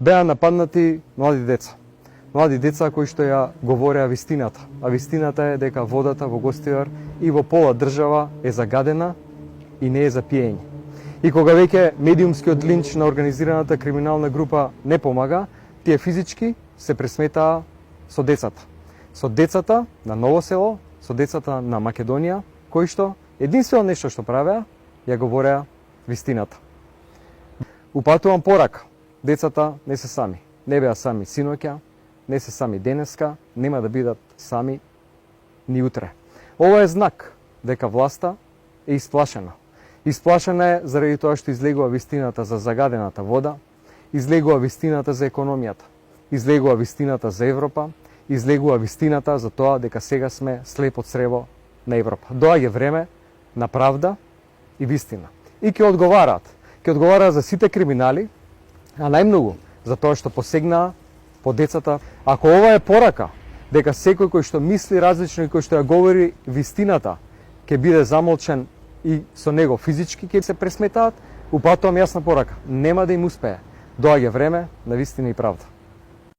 беа нападнати млади деца. Млади деца кои што ја говореа вистината. А вистината е дека водата во Гостивар и во пола држава е загадена и не е за пиење. И кога веќе медиумскиот линч на организираната криминална група не помага, тие физички се пресметаа со децата. Со децата на Ново село, со децата на Македонија, кои што единствено нешто што правеа, ја говореа вистината. Упатувам порака. Децата не се сами. Не беа сами синоќа, не се сами денеска, нема да бидат сами ни утре. Ова е знак дека власта е исплашена. Исплашена е заради тоа што излегува вистината за загадената вода, излегува вистината за економијата, излегува вистината за Европа, излегува вистината за тоа дека сега сме слепо црево на Европа. Доаѓа време на правда и вистина. И ќе одговараат. Ќе одговараат за сите криминали, а најмногу за тоа што посегнаа по децата. Ако ова е порака, дека секој кој што мисли различно и кој што ја говори вистината, ќе биде замолчен и со него физички ќе се пресметаат, упатувам јасна порака. Нема да им успее. Доаѓа време на вистина и правда.